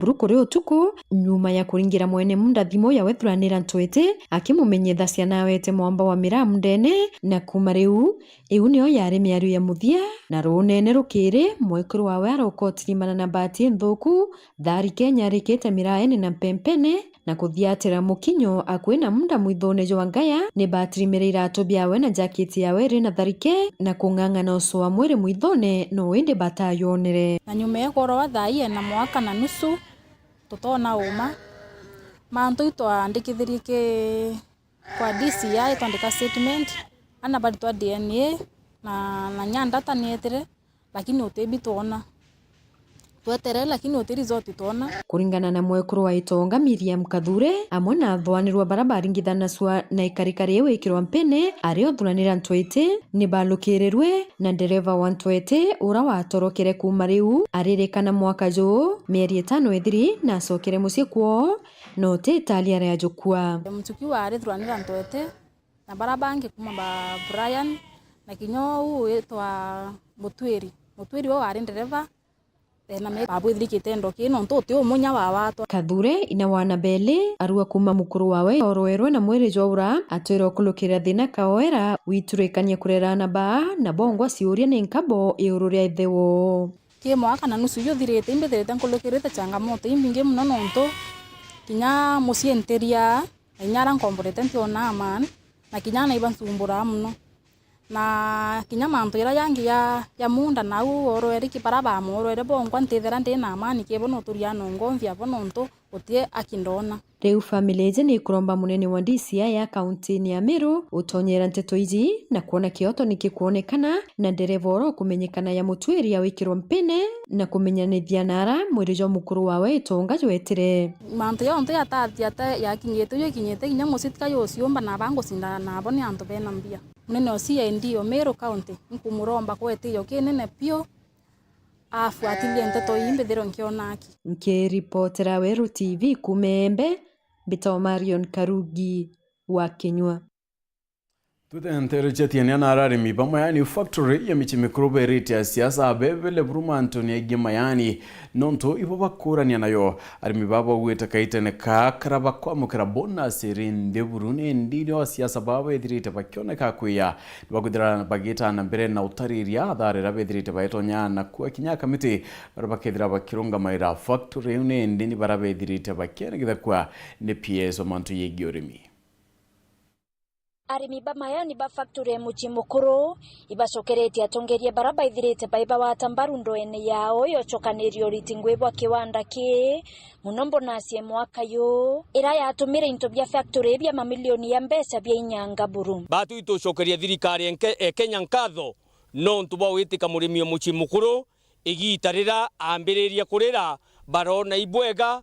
Burukuri utuku nyuma ya kuringira mwene munda thimo ya wethuranira ntwete akimumenyetha ciana wete mwamba wa miramu ndene na kuma riu iu nio yari miario ya muthia na runene rukiri mwekuru wawe arokotirimana na bahati nthuku thari Kenya rikite miraeni na mpempene na kuthiatira mukinyo akwina munda mwithone jwa ngaya ni batirimirira iratu biawe na jaketi yawe rina tharike na kung'ang'ana uso wa mwiri mwithone no windi batayonere na nyuma ya korowa thai na mwaka na nusu tutona uma mantu itwandikithirie kwa DCI twandika statement ana bali twa DNA na nyandata nietire lakini utebi tuona twetere lakini utiri zote tuona kuringana na mwekuru wa Itonga Miriam Kathure amwe na thwanirwa barabara ngithana swa na ikarikari ewe ikirwa mpene ario thuranira ntwete ni balukirirwe na dereva wa ntwete ura watorokere kuma riu aririkana mwaka jo mieri 5 ethiri na acokere mucie kwao no te Italia ya jukua mtuki wa ari thuranira ntwete na barabangi kuma ba Brian na kinyo u etwa Mutwiri wo ari dereva na me babu thirikite ndoki no ntote umunya wa wato Kathure ina wana bele arua kuma mukuru wawe oroerwe na mwere jwaura atwira kulukira thina kaoera witurikania kurerana ba na bongwa ciuria ni nkabo iururia ithewo ki mwaka na nusu yo thirite imbethete nkulukirite changamoto imbinge muno nonto kinya musienteria inyara nkomborete ntiona man na kinya na ibansumbura muno na kinya mantu ira yangi ya munda na u oroeri kiparaba oroere bongwa ntithera ndina amani kebono turia no ngomvia bono nto utie akindona riu family je ni kuromba munene wa DCI ya kaunti ni ya Meru utonyera nteto iji na kuona kioto nikikuonekana na dereva oro kumenyekana ya Mutwiri ya wikirwa mpene na kumenyanithia nara mwirijo mukuru wawe Itonga jwetire mantu yonto yatathia ya kinyete kinya musitika yosiomba na bango sinda na bone anto bena mbia munene osia ndio Meru County nkumuromba kwetiyo kinene pio afuatilie nteto imbethero nkionaki nkiripotera Weru TV kumembe Bito Marion Karugi wa Kenywa Tutentere chetiania na ararimi bamayani factory ya michimikuru beriti ya siasa abebele Bruma Anthony Egima yani nonto ibo bakurania nayo arimi baba uweta kaitene kakara bakwamukira bonus rinde Buruni ndini wa siasa baba edirite bakioneka kuya bagudira bagita na mbere na utariria adare rabedirite baitonya na kwa kinya kamiti barabakedira bakirunga maira factory une ndini barabedirite bakenegida kwa ne PS omantu yegiorimi arimi bamayani ba factory muchimukuru ibacokeretie atongerie baraba ithirite baiba wa tambarundo ene yao yochokanirio ritingwebwa kiwanda ki muno mbonacie mwaka yu ira yatumire into bia factory bia mamilioni ya mbeca bia inyanga Buru batu itocokeria thirikari Kenya nkatho no ntuba witika murimi muchimukuru igitarira ambiriria kurira barona ibwega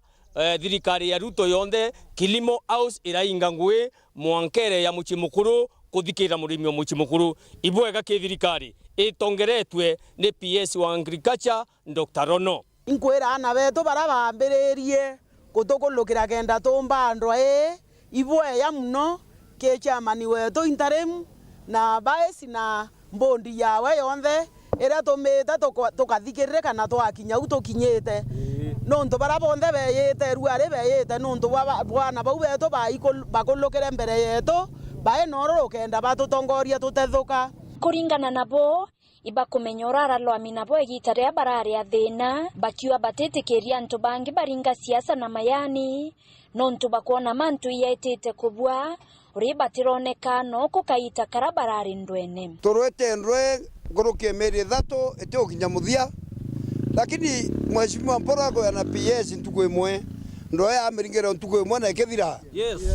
thirikari ya Ruto yonde Kilimo House irainga ngwe mwankere ya muchimukuru kuthikira murimi muchimukuru ibwega ki thirikari itongeretwe ni PS wa Agriculture Dr. Rono inkwira ana beto barabambiririe kutukulukira kenda tumbandwa ibwe ya muno ke chamani weto interim na baesi na mbondi yawe yonde ira tumita tukathikirire kana twakinya utukinyite nonto barabonde beyete ruare beyete nonto bwana bau beto bakulukire mbere yeto bae noro kenda batutongoria tutethuka kuringana nabo ibakumenyora lwami nabo egitare barare athina bakiwa batetikiria ntu bangi baringa siasa na mayani nonto bakuona mantu yetete kubwa uri batironeka no kukaita karabarari ndwene turwete ndwe ngurukie meri thatu ete ukinya muthia lakini mheshimiwa Mporago yana PS ntuko imwe ndo ya miringero ntuko imwe na kethira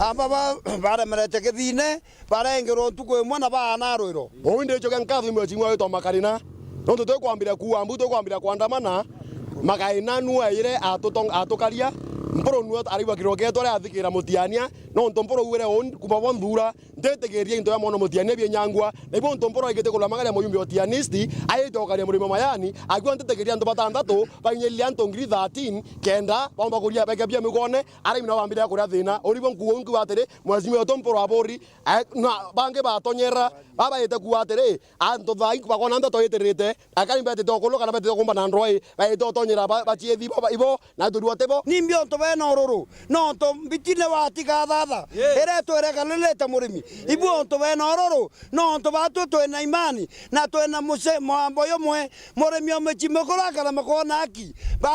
amba bara merete kethine bara engero ntuko imwe na bana rwiro owinde choka nkathi mheshimiwa wetu makarina ndo twe kwambira kuambu twe kwambira kuandamana makaina nuaire atukaria mporo nuo ariwa kiroke tore athikira mutiania no ntomporo wire on kuma bonthura ndetegeria into ya mono mutiania bie nyangwa na ibo ntomporo igete kula magari moyumbi otianisti ayitokaria murimo mayani agwa ndetegeria ndo batandatu banyelia ntongiri 13 kenda bomba kuria beke bia migone ari mina bambira kuria thina oribo nkuo nku atere mwazimi otomporo abori na bange batonyera baba yete ku atere anto thai bakona ndo toyeterete akari mbete tokoloka na bete tokumba na ndroi bayete tonyera bachiethi baba ibo na turuotebo nimbio to bena ororo no to bitine watiga thatha ere to ere kaleleta murimi ibu to bena ororo no to batu to na imani na to na muse mambo yo mwe murimi omechimekora kala makona aki